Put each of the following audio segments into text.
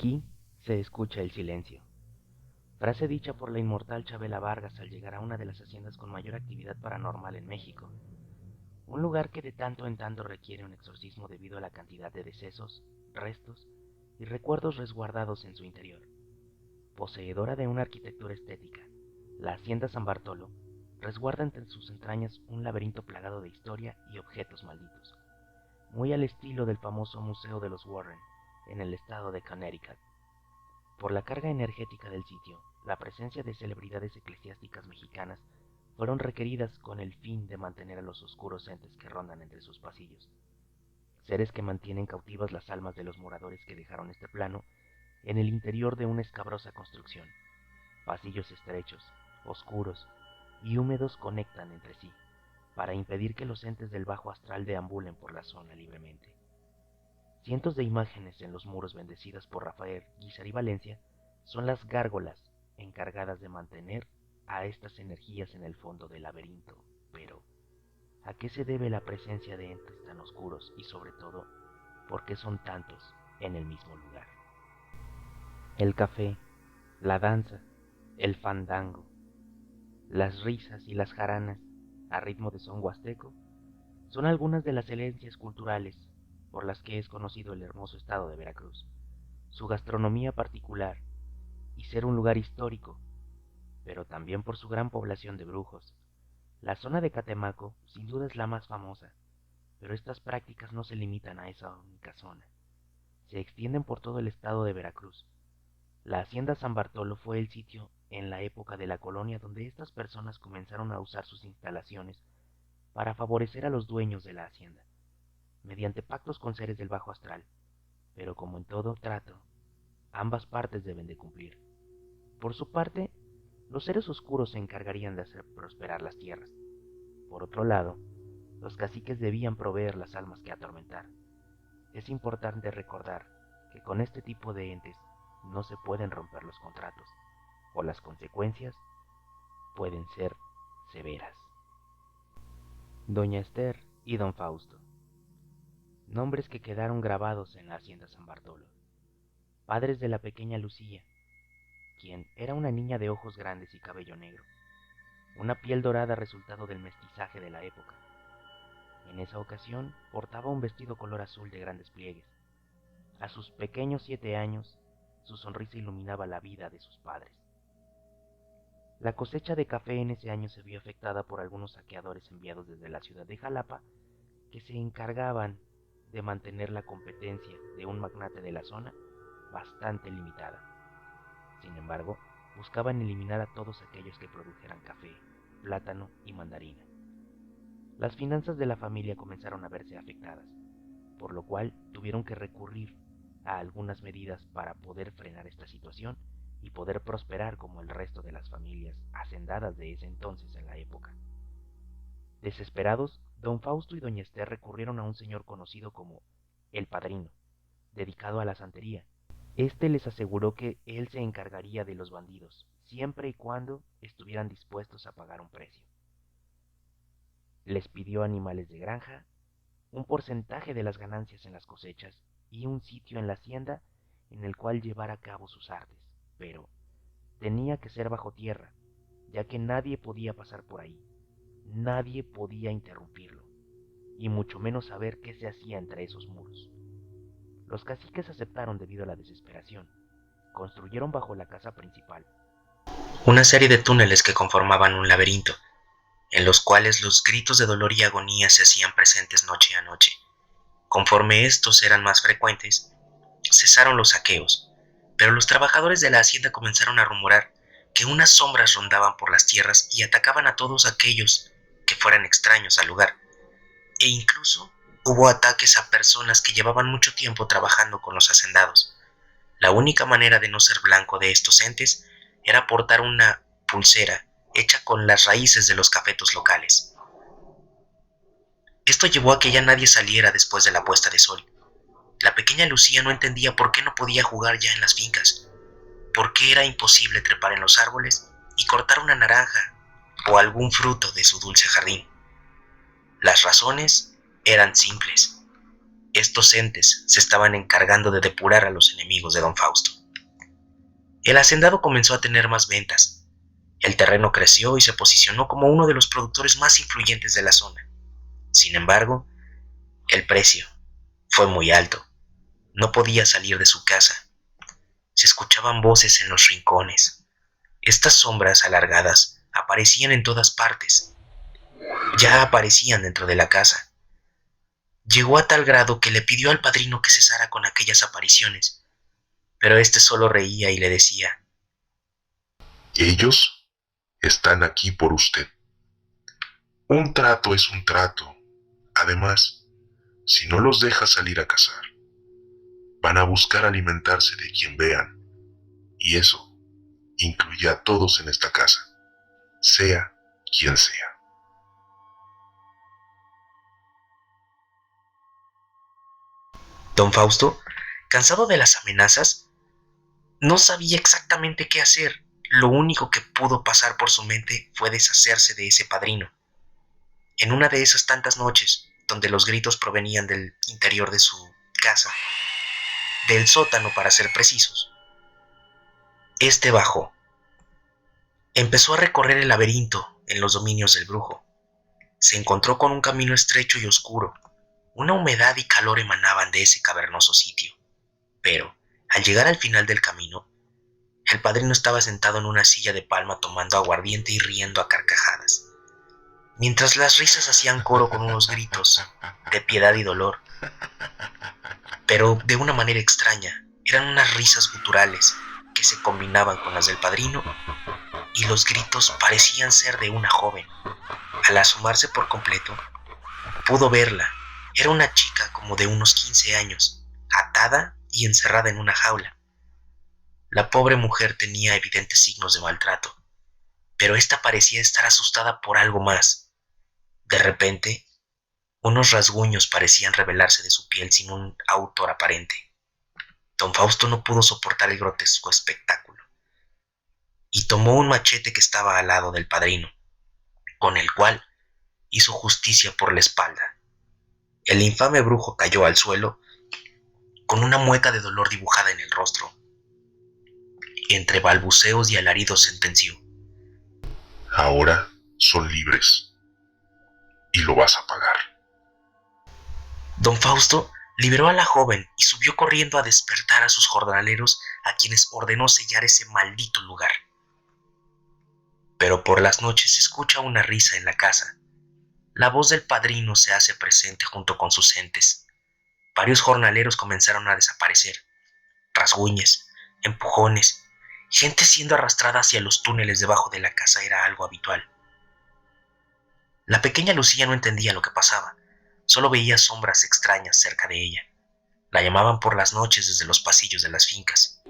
Aquí se escucha el silencio. Frase dicha por la inmortal Chabela Vargas al llegar a una de las haciendas con mayor actividad paranormal en México. Un lugar que de tanto en tanto requiere un exorcismo debido a la cantidad de decesos, restos y recuerdos resguardados en su interior. Poseedora de una arquitectura estética, la Hacienda San Bartolo resguarda entre sus entrañas un laberinto plagado de historia y objetos malditos, muy al estilo del famoso Museo de los Warren, en el estado de Connecticut. Por la carga energética del sitio, la presencia de celebridades eclesiásticas mexicanas fueron requeridas con el fin de mantener a los oscuros entes que rondan entre sus pasillos, seres que mantienen cautivas las almas de los moradores que dejaron este plano en el interior de una escabrosa construcción. Pasillos estrechos, oscuros y húmedos conectan entre sí, para impedir que los entes del bajo astral deambulen por la zona libremente. Cientos de imágenes en los muros bendecidas por Rafael, Guízar y Valencia son las gárgolas encargadas de mantener a estas energías en el fondo del laberinto. Pero, ¿a qué se debe la presencia de entes tan oscuros y sobre todo, por qué son tantos en el mismo lugar? El café, la danza, el fandango, las risas y las jaranas a ritmo de son huasteco son algunas de las herencias culturales por las que es conocido el hermoso estado de Veracruz, su gastronomía particular y ser un lugar histórico, pero también por su gran población de brujos. La zona de Catemaco sin duda es la más famosa, pero estas prácticas no se limitan a esa única zona, se extienden por todo el estado de Veracruz. La hacienda San Bartolo fue el sitio en la época de la colonia donde estas personas comenzaron a usar sus instalaciones para favorecer a los dueños de la hacienda, mediante pactos con seres del bajo astral, pero como en todo trato, ambas partes deben de cumplir. Por su parte, los seres oscuros se encargarían de hacer prosperar las tierras. Por otro lado, los caciques debían proveer las almas que atormentar. Es importante recordar que con este tipo de entes no se pueden romper los contratos, o las consecuencias pueden ser severas. Doña Esther y Don Fausto, nombres que quedaron grabados en la hacienda San Bartolo, padres de la pequeña Lucía, quien era una niña de ojos grandes y cabello negro, una piel dorada resultado del mestizaje de la época. En esa ocasión portaba un vestido color azul de grandes pliegues. A sus pequeños 7 años, su sonrisa iluminaba la vida de sus padres. La cosecha de café en ese año se vio afectada por algunos saqueadores enviados desde la ciudad de Jalapa, que se encargaban de mantener la competencia de un magnate de la zona bastante limitada. Sin embargo, buscaban eliminar a todos aquellos que produjeran café, plátano y mandarina. Las finanzas de la familia comenzaron a verse afectadas, por lo cual tuvieron que recurrir a algunas medidas para poder frenar esta situación y poder prosperar como el resto de las familias hacendadas de ese entonces en la época. Desesperados, don Fausto y doña Esther recurrieron a un señor conocido como el Padrino, dedicado a la santería. Este les aseguró que él se encargaría de los bandidos, siempre y cuando estuvieran dispuestos a pagar un precio. Les pidió animales de granja, un porcentaje de las ganancias en las cosechas y un sitio en la hacienda en el cual llevar a cabo sus artes, pero tenía que ser bajo tierra, ya que nadie podía pasar por ahí, nadie podía interrumpirlo, y mucho menos saber qué se hacía entre esos muros. Los caciques aceptaron debido a la desesperación. Construyeron bajo la casa principal una serie de túneles que conformaban un laberinto, en los cuales los gritos de dolor y agonía se hacían presentes noche a noche. Conforme estos eran más frecuentes, cesaron los saqueos, pero los trabajadores de la hacienda comenzaron a rumorar que unas sombras rondaban por las tierras y atacaban a todos aquellos que fueran extraños al lugar, e incluso hubo ataques a personas que llevaban mucho tiempo trabajando con los hacendados. La única manera de no ser blanco de estos entes era portar una pulsera hecha con las raíces de los cafetos locales. Esto llevó a que ya nadie saliera después de la puesta de sol. La pequeña Lucía no entendía por qué no podía jugar ya en las fincas, por qué era imposible trepar en los árboles y cortar una naranja o algún fruto de su dulce jardín. Las razones eran simples. Estos entes se estaban encargando de depurar a los enemigos de don Fausto. El hacendado comenzó a tener más ventas. El terreno creció y se posicionó como uno de los productores más influyentes de la zona. Sin embargo, el precio fue muy alto. No podía salir de su casa. Se escuchaban voces en los rincones. Estas sombras alargadas aparecían en todas partes. Ya aparecían dentro de la casa. Llegó a tal grado que le pidió al padrino que cesara con aquellas apariciones, pero este solo reía y le decía: Ellos están aquí por usted. Un trato es un trato. Además, si no los deja salir a cazar, van a buscar alimentarse de quien vean. Y eso incluye a todos en esta casa, sea quien sea. don Fausto, cansado de las amenazas, no sabía exactamente qué hacer. Lo único que pudo pasar por su mente fue deshacerse de ese padrino. En una de esas tantas noches, donde los gritos provenían del interior de su casa, del sótano para ser precisos, este bajó. Empezó a recorrer el laberinto en los dominios del brujo. Se encontró con un camino estrecho y oscuro. Una humedad y calor emanaban de ese cavernoso sitio. Pero, al llegar al final del camino, el padrino estaba sentado en una silla de palma tomando aguardiente y riendo a carcajadas, mientras las risas hacían coro con unos gritos de piedad y dolor, pero de una manera extraña. Eran unas risas guturales que se combinaban con las del padrino, y los gritos parecían ser de una joven. Al asomarse por completo, pudo verla. Era una chica como de unos 15 años, atada y encerrada en una jaula. La pobre mujer tenía evidentes signos de maltrato, pero esta parecía estar asustada por algo más. De repente, unos rasguños parecían revelarse de su piel sin un autor aparente. Don Fausto no pudo soportar el grotesco espectáculo y tomó un machete que estaba al lado del padrino, con el cual hizo justicia por la espalda. El infame brujo cayó al suelo con una mueca de dolor dibujada en el rostro, y entre balbuceos y alaridos sentenció: Ahora son libres y lo vas a pagar. Don Fausto liberó a la joven y subió corriendo a despertar a sus jornaleros, a quienes ordenó sellar ese maldito lugar. Pero por las noches se escucha una risa en la casa. La voz del padrino se hace presente junto con sus entes. Varios jornaleros comenzaron a desaparecer. Rasguñes, empujones, gente siendo arrastrada hacia los túneles debajo de la casa era algo habitual. La pequeña Lucía no entendía lo que pasaba. Solo veía sombras extrañas cerca de ella. La llamaban por las noches desde los pasillos de las fincas.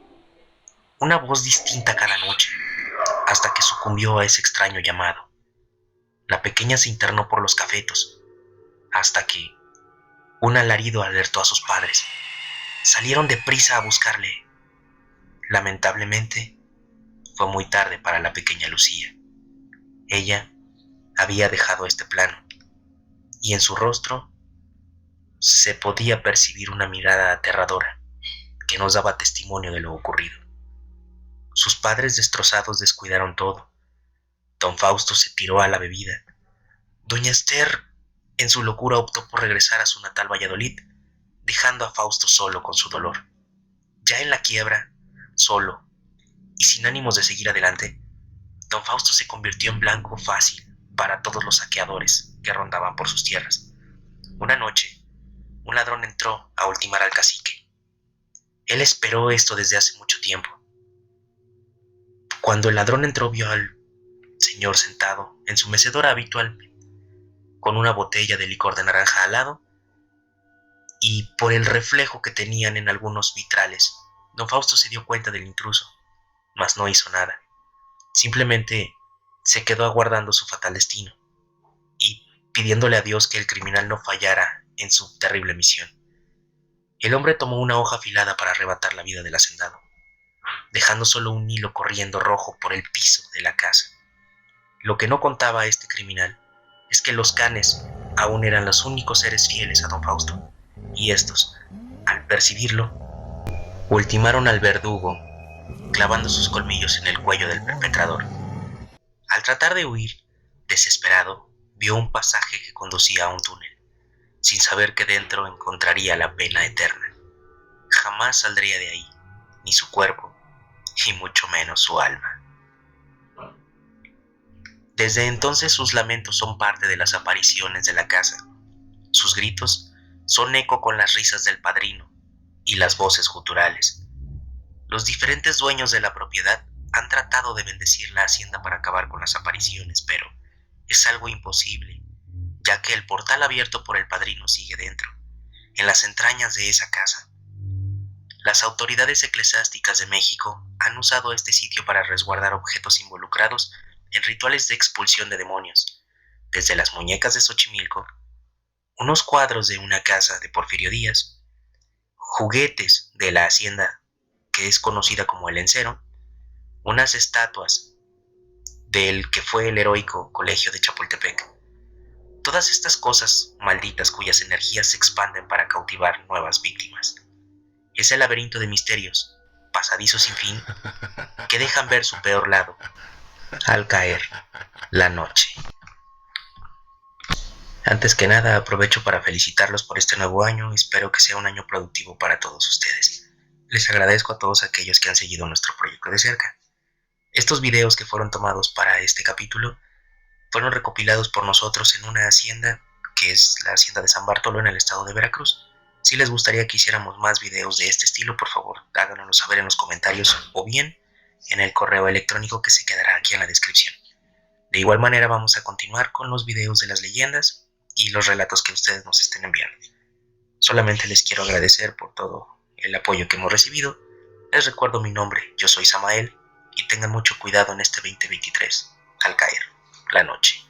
Una voz distinta cada noche, hasta que sucumbió a ese extraño llamado. La pequeña se internó por los cafetos, hasta que un alarido alertó a sus padres. Salieron deprisa a buscarle. Lamentablemente, fue muy tarde para la pequeña Lucía. Ella había dejado este plano, y en su rostro se podía percibir una mirada aterradora que nos daba testimonio de lo ocurrido. Sus padres destrozados descuidaron todo. Don Fausto se tiró a la bebida. Doña Esther, en su locura, optó por regresar a su natal Valladolid, dejando a Fausto solo con su dolor. Ya en la quiebra, solo y sin ánimos de seguir adelante, don Fausto se convirtió en blanco fácil para todos los saqueadores que rondaban por sus tierras. Una noche, un ladrón entró a ultimar al cacique. Él esperó esto desde hace mucho tiempo. Cuando el ladrón entró, vio al señor sentado en su mecedora habitual, con una botella de licor de naranja al lado, y por el reflejo que tenían en algunos vitrales, don Fausto se dio cuenta del intruso, mas no hizo nada. Simplemente se quedó aguardando su fatal destino y pidiéndole a Dios que el criminal no fallara en su terrible misión. El hombre tomó una hoja afilada para arrebatar la vida del hacendado, dejando solo un hilo corriendo rojo por el piso de la casa. Lo que no contaba este criminal es que los canes aún eran los únicos seres fieles a don Fausto. y estos, al percibirlo, ultimaron al verdugo, clavando sus colmillos en el cuello del perpetrador. Al tratar de huir, desesperado, vio un pasaje que conducía a un túnel, sin saber que dentro encontraría la pena eterna. Jamás saldría de ahí, ni su cuerpo, y mucho menos su alma. Desde entonces sus lamentos son parte de las apariciones de la casa. Sus gritos son eco con las risas del padrino y las voces guturales. Los diferentes dueños de la propiedad han tratado de bendecir la hacienda para acabar con las apariciones, pero es algo imposible, ya que el portal abierto por el padrino sigue dentro, en las entrañas de esa casa. Las autoridades eclesiásticas de México han usado este sitio para resguardar objetos involucrados en rituales de expulsión de demonios, desde las muñecas de Xochimilco, unos cuadros de una casa de Porfirio Díaz, juguetes de la hacienda que es conocida como el Encero, unas estatuas del que fue el heroico colegio de Chapultepec. Todas estas cosas malditas cuyas energías se expanden para cautivar nuevas víctimas. Es el laberinto de misterios, pasadizos sin fin, que dejan ver su peor lado al caer la noche. Antes que nada, aprovecho para felicitarlos por este nuevo año. Espero que sea un año productivo para todos ustedes. Les agradezco a todos aquellos que han seguido nuestro proyecto de cerca. Estos videos que fueron tomados para este capítulo fueron recopilados por nosotros en una hacienda que es la hacienda de San Bartolo en el estado de Veracruz. Si les gustaría que hiciéramos más videos de este estilo, por favor háganoslo saber en los comentarios o bien en el correo electrónico que se quedará aquí en la descripción. De igual manera vamos a continuar con los videos de las leyendas y los relatos que ustedes nos estén enviando. Solamente les quiero agradecer por todo el apoyo que hemos recibido. Les recuerdo mi nombre, yo soy Samael, y tengan mucho cuidado en este 2023 al caer la noche.